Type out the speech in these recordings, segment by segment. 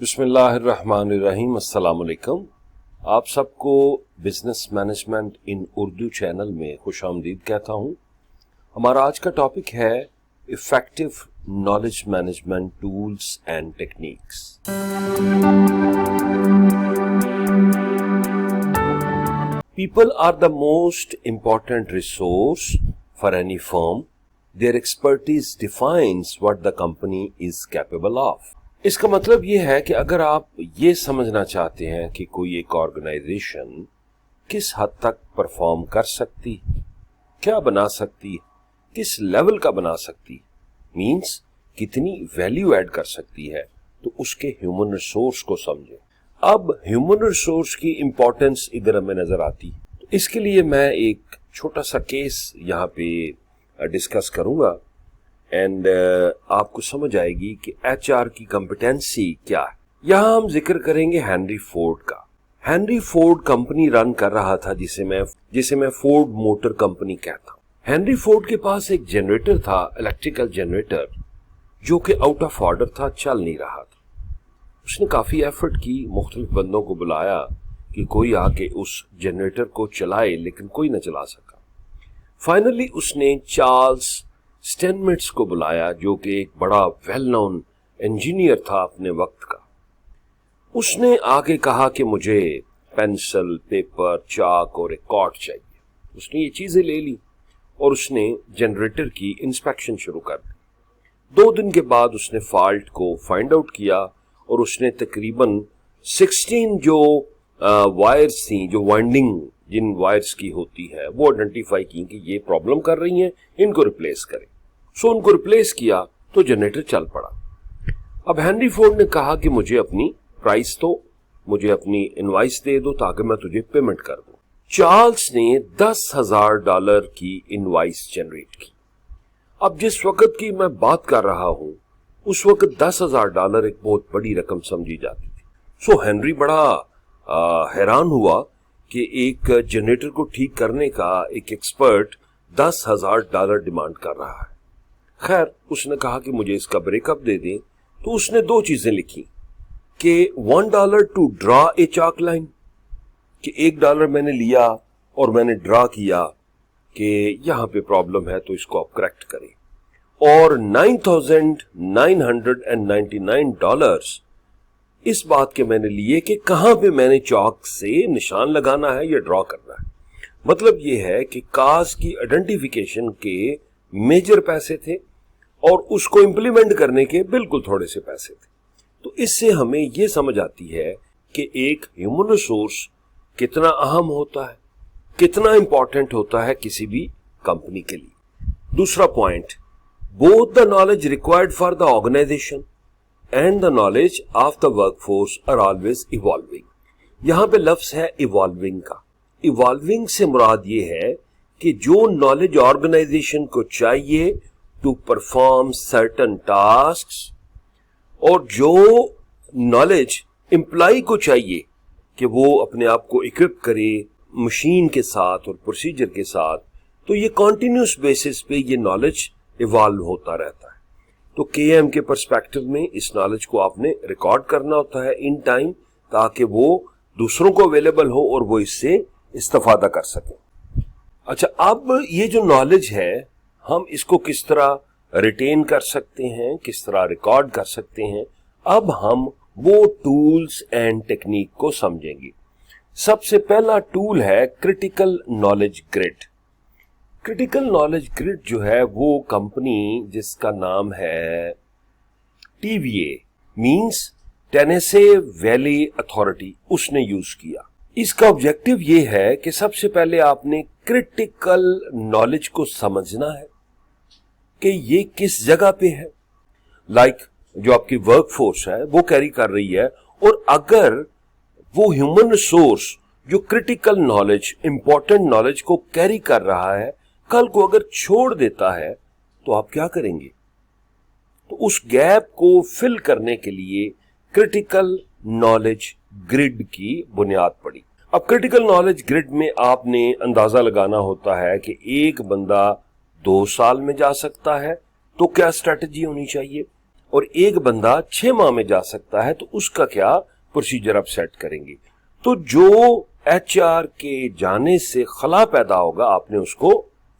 बिस्मिल्लाहिर्रहमानिर्रहीम, अस्सलाम वालेकुम। आप सबको business management in Urdu channel में खुशामदीद कहता हूं। हमारा आज का टॉपिक है effective knowledge management tools and techniques. People are the most important resource for any firm. Their expertise defines what the company is capable of. इसका मतलब ये है कि अगर आप ये समझना चाहते हैं कि कोई एक ऑर्गेनाइजेशन किस हद तक परफॉर्म कर सकती, क्या बना सकती, किस लेवल का बना सकती, मींस कितनी वैल्यू ऐड कर सकती है, तो उसके ह्यूमन रिसोर्स को समझें। अब ह्यूमन रिसोर्स की इंपॉर्टेंस इधर हमें नजर आती है। तो इसके लिए मैं एक छोटा सा केस यहाँ पे डिस्कस करूंगा एंड आपको समझ आएगी कि एचआर की कॉम्पिटेंसी क्या है। यहां हम जिक्र करेंगे हेनरी फोर्ड का। हेनरी फोर्ड कंपनी रन कर रहा था जिसे मैं फोर्ड मोटर कंपनी कहता हूं। हेनरी फोर्ड के पास एक जनरेटर था, इलेक्ट्रिकल जनरेटर, जो कि आउट ऑफ ऑर्डर था, चल नहीं रहा था। उसने काफी एफर्ट की, मुख्तलिफ बंदों को बुलाया कि कोई आके उस जनरेटर को चलाए, लेकिन कोई न चला सका। फाइनली उसने चार्ल्स स्टेनमेट्स को बुलाया, जो कि एक बड़ा वेल नोन इंजीनियर था अपने वक्त का। उसने आगे कहा कि मुझे पेंसिल, पेपर, चाक और एक कॉर्ड चाहिए। उसने ये चीजें ले ली और उसने जनरेटर की इंस्पेक्शन शुरू कर दी। 2 दिन के बाद उसने फॉल्ट को फाइंड आउट किया और उसने तकरीबन 16 जो वायर्स थी, जो वाइंडिंग जिन वायर्स की होती है, वो आइडेंटिफाई की कि ये प्रॉब्लम कर रही हैं, इनको रिप्लेस करें। सो उनको रिप्लेस किया तो जनरेटर चल पड़ा। अब हेनरी फोर्ड ने कहा कि मुझे अपनी प्राइस दो, मुझे अपनी इनवाइस दे दो ताकि मैं तुझे पेमेंट कर दूं। चार्ल्स ने $10,000 की इनवाइस जनरेट की। अब जिस वक्त की मैं बात कर रहा हूं, उस वक्त $10,000 एक बहुत बड़ी रकम समझी जाती थी। सो हेनरी बड़ा हैरान हुआ कि एक जनरेटर को ठीक करने का एक एक्सपर्ट $10,000 डिमांड कर रहा है। खैर, उसने कहा कि मुझे इसका ब्रेकअप दे दें। तो उसने 2 चीजें लिखी कि $1 to draw a chalk line, कि $1 मैंने लिया और मैंने ड्रा किया कि यहां पे प्रॉब्लम है तो इसको आप करेक्ट करें, और $9,999 इस बात के मैंने लिए कि कहां पे मैंने चौक से निशान लगाना है या ड्रॉ करना है। मतलब यह है कि काज की आइडेंटिफिकेशन के मेजर पैसे थे और उसको इंप्लीमेंट करने के बिल्कुल थोड़े से पैसे थे। तो इससे हमें यह समझ आती है कि एक ह्यूमन रिसोर्स कितना अहम होता है, कितना इंपॉर्टेंट होता है किसी भी कंपनी के लिए। दूसरा point, both the knowledge required for the organisation and the knowledge of the workforce are always evolving. यहां पे लफ्ज है इवॉल्विंग का। इवॉल्विंग से मुराद ये है कि जो नॉलेज ऑर्गेनाइजेशन को चाहिए टू परफॉर्म सर्टन टास्क्स, और जो नॉलेज एम्प्लॉय को चाहिए कि वो अपने आप को इक्विप करे मशीन के साथ और प्रोसीजर के साथ, तो ये कॉन्टिन्यूस बेसिस पे ये नॉलेज इवॉल्व होता रहता है। तो केएम के पर्सपेक्टिव में इस नॉलेज को आपने रिकॉर्ड करना होता है इन टाइम, ताकि वो दूसरों को अवेलेबल हो और वो इससे इस्तेफादा कर सकें। अच्छा, अब ये जो नॉलेज है, हम इसको किस तरह रिटेन कर सकते हैं, किस तरह रिकॉर्ड कर सकते हैं। अब हम वो टूल्स एंड टेक्निक को समझेंगे। सबसे पहला टूल है critical knowledge grid. Critical knowledge grid जो है वो कंपनी जिसका नाम है टीवीए मींस टेनेसे वैली अथॉरिटी, उसने यूज किया। इसका ऑब्जेक्टिव ये है कि सबसे पहले आपने क्रिटिकल नॉलेज को समझना है कि ये किस जगह पे है। लाइक जो आपकी वर्कफोर्स है वो कैरी कर रही है, और अगर वो ह्यूमन रिसोर्स जो क्रिटिकल नॉलेज, इंपॉर्टेंट नॉलेज को कैरी कर रहा है, कल को अगर छोड़ देता है तो आप क्या करेंगे। तो उस गैप को फिल करने के लिए क्रिटिकल नॉलेज ग्रिड की बुनियाद पड़ी। अब क्रिटिकल नॉलेज ग्रिड में आपने अंदाजा लगाना होता है कि एक बंदा 2 साल में जा सकता है, तो क्या स्ट्रेटजी होनी चाहिए। और एक बंदा 6 माह में जा सकता है, तो उसका क्या प्रोसीजर आप सेट करेंगे। तो जो एचआर के जाने से खला पैदा होगा, आपने उसको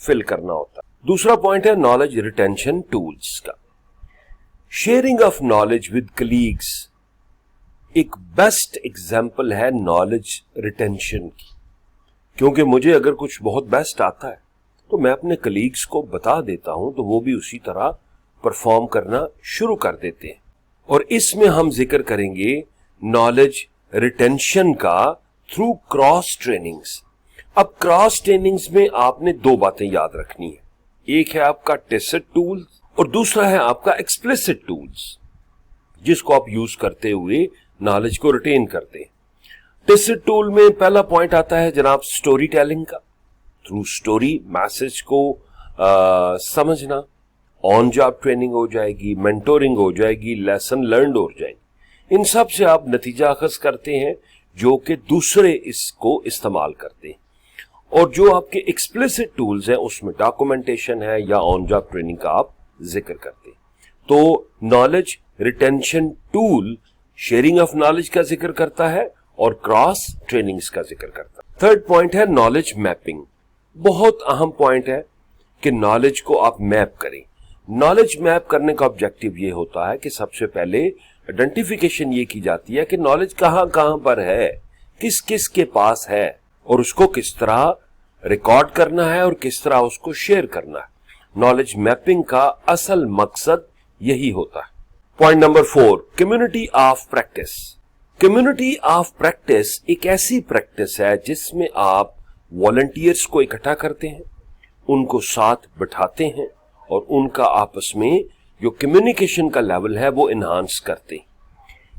फिल करना होता है। दूसरा पॉइंट है नॉलेज रिटेंशन टूल्स का। Sharing of knowledge with colleagues एक बेस्ट एग्जाम्पल है नॉलेज रिटेंशन की, क्योंकि मुझे अगर कुछ बहुत बेस्ट आता है तो मैं अपने कलीग्स को बता देता हूं, तो वो भी उसी तरह परफॉर्म करना शुरू कर देते हैं। और इसमें हम जिक्र करेंगे नॉलेज रिटेंशन का थ्रू क्रॉस ट्रेनिंग्स। अब क्रॉस ट्रेनिंग्स में आपने 2 बातें याद रखनी है, एक है आपका टेसिट टूल्स और दूसरा है आपका एक्सप्लिसिट टूल्स, जिसको आप यूज करते हुए नॉलेज को रिटेन करते हैं। टेसिट टूल में पहला पॉइंट आता है जनाब स्टोरी टेलिंग का, थ्रू स्टोरी मैसेज को समझना, ऑन जॉब ट्रेनिंग हो जाएगी, मेंटोरिंग हो जाएगी, लेसन लर्नड हो जाएगी। इन सब से आप नतीजा अखज करते हैं जो कि दूसरे इसको इस्तेमाल करते हैं। और जो आपके एक्सप्लिसिट टूल्स हैं उसमें डॉक्यूमेंटेशन है या ऑन जॉब ट्रेनिंग का आप जिक्र करते हैं। तो knowledge retention tool sharing of knowledge का जिक्र करता है और क्रॉस ट्रेनिंग्स का जिक्र करता है। थर्ड पॉइंट है नॉलेज मैपिंग। बहुत अहम पॉइंट है कि नॉलेज को आप मैप करें। नॉलेज मैप करने का ऑब्जेक्टिव ये होता है कि सबसे पहले आइडेंटिफिकेशन ये की जाती है कि नॉलेज कहां कहां पर है, किस किस के पास है और उसको किस तरह रिकॉर्ड करना है और किस तरह उसको शेयर करना है। नॉलेज मैपिंग का असल मकसद यही होता है। Point number 4, community of practice. Community of practice एक ऐसी प्रैक्टिस है जिसमें आप वॉलंटियर्स को इकट्ठा करते हैं, उनको साथ बिठाते हैं और उनका आपस में जो कम्युनिकेशन का लेवल है वो इनहांस करते हैं।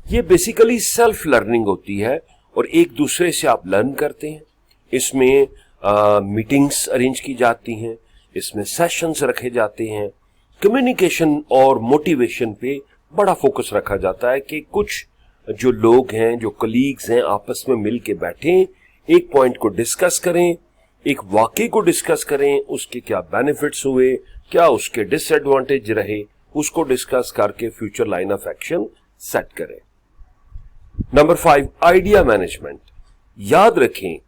ये बेसिकली सेल्फ लर्निंग होती है और एक दूसरे से आप लर्न करते हैं। इसमें मीटिंग्स अरेंज की जाती हैं, इसमें सेशंस रखे जाते हैं। कम्युनिकेशन और मोटिवेशन पे बड़ा फोकस रखा जाता है कि कुछ जो लोग हैं, जो कलीग्स हैं, आपस में मिल के बैठें, एक पॉइंट को डिस्कस करें, एक वाकये को डिस्कस करें, उसके क्या बेनिफिट्स हुए, क्या उसके डिसएडवांटेज रहे, उसको डिस्कस करके future line of action set करें। नंबर 5, आइडिया मैनेजमेंट। याद रखें,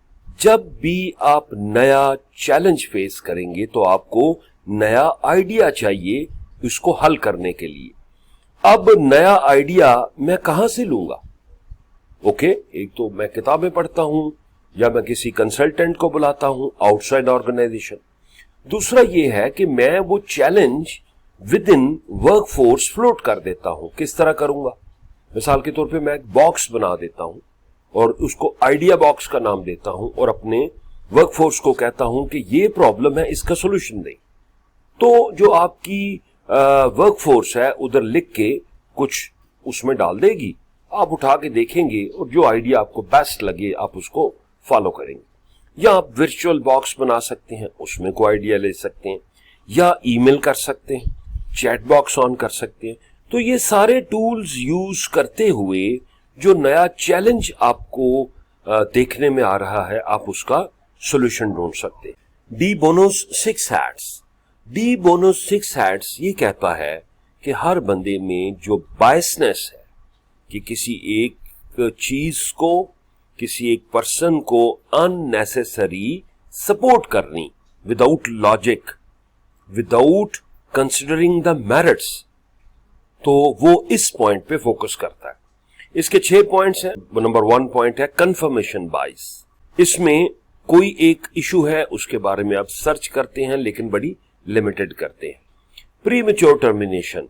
जब भी आप नया चैलेंज फेस करेंगे तो आपको नया आइडिया चाहिए उसको हल करने के लिए। अब नया आइडिया मैं कहां से लूंगा? ओके, एक तो मैं किताबें पढ़ता हूं या मैं किसी कंसल्टेंट को बुलाता हूं आउटसाइड ऑर्गेनाइजेशन। दूसरा ये है कि मैं वो challenge with in workforce float कर देता हूं। किस तरह करूंगा? मिसाल के तौर पे मैं एक बॉक्स बना देता हूं और उसको आइडिया बॉक्स का नाम देता हूं और अपने वर्कफोर्स को कहता हूं कि ये प्रॉब्लम है, इसका सोल्यूशन दें। तो जो आपकी वर्कफोर्स है उधर लिख के कुछ उसमें डाल देगी, आप उठा के देखेंगे और जो आइडिया आपको बेस्ट लगे आप उसको फॉलो करेंगे। या आप वर्चुअल बॉक्स बना सकते हैं, उसमें कोई आइडिया ले सकते हैं, या ईमेल कर सकते हैं, चैट बॉक्स ऑन कर सकते हैं। तो ये सारे टूल्स यूज करते हुए जो नया चैलेंज आपको देखने में आ रहा है, आप उसका सोल्यूशन ढूंढ सकते हैं। De Bono's 6 hats. De Bono's 6 hats ये कहता है कि हर बंदे में जो बायसनेस है कि किसी एक चीज को, किसी एक पर्सन को अननेसेसरी सपोर्ट करनी without logic, without considering the merits, तो वो इस पॉइंट पे फोकस करता है। इसके 6 पॉइंट्स हैं। नंबर 1 पॉइंट है कंफर्मेशन बाइस। इसमें कोई एक इशू है, उसके बारे में आप सर्च करते हैं लेकिन बड़ी लिमिटेड करते हैं। Premature termination.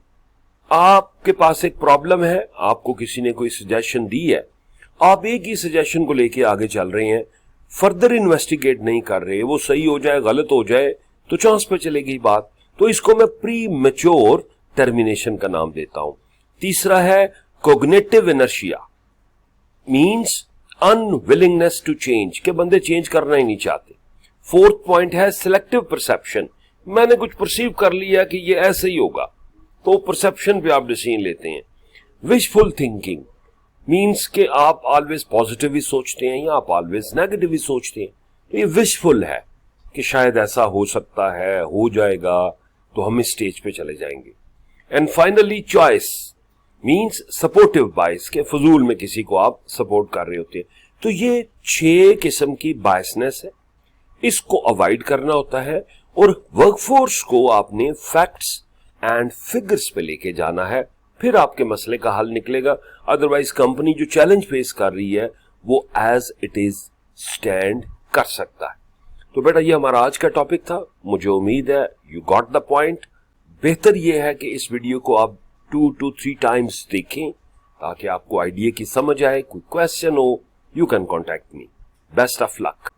आपके पास एक प्रॉब्लम है, आपको किसी ने कोई सजेशन दी है, आप एक ही सजेशन को लेके आगे चल रहे हैं, फर्दर इन्वेस्टिगेट नहीं कर रहे, वो सही हो जाए गलत हो जाए तो चांस पे चलेगी बात, तो इसको मैं प्रीमेच्योर टर्मिनेशन का नाम देता हूं। तीसरा है cognitive inertia, means unwillingness to change, के बंदे चेंज करना ही नहीं चाहते। 4th पॉइंट है सिलेक्टिव परसेप्शन। मैंने कुछ परसीव कर लिया कि ये ऐसे ही होगा, तो परसेप्शन पे आप डिसीजन लेते हैं। विशफुल थिंकिंग मींस कि आप ऑलवेज पॉजिटिव ही सोचते हैं या आप ऑलवेज नेगेटिव ही सोचते हैं, तो ये विशफुल है कि शायद ऐसा हो सकता है, हो जाएगा, तो हम इस स्टेज पे चले जाएंगे। And finally choice means supportive bias के फजूल में किसी को आप सपोर्ट कर रहे होते हैं। तो ये 6 किस्म की बायसनेस है, इसको अवॉइड करना होता है और वर्कफोर्स को आपने फैक्ट्स एंड फिगर्स पे लेके जाना है, फिर आपके मसले का हल निकलेगा। अदरवाइज कंपनी जो चैलेंज फेस कर रही है वो एज इट इज स्टैंड कर सकता है। तो बेटा ये हमारा आज का टॉपिक था, मुझे उम्मीद है यू गॉट द पॉइंट। बेहतर यह है कि इस वीडियो को आप 2 to 3 टाइम्स देखें ताकि आपको आइडिया की समझ आए। कोई क्वेश्चन हो you can contact me. Best of luck.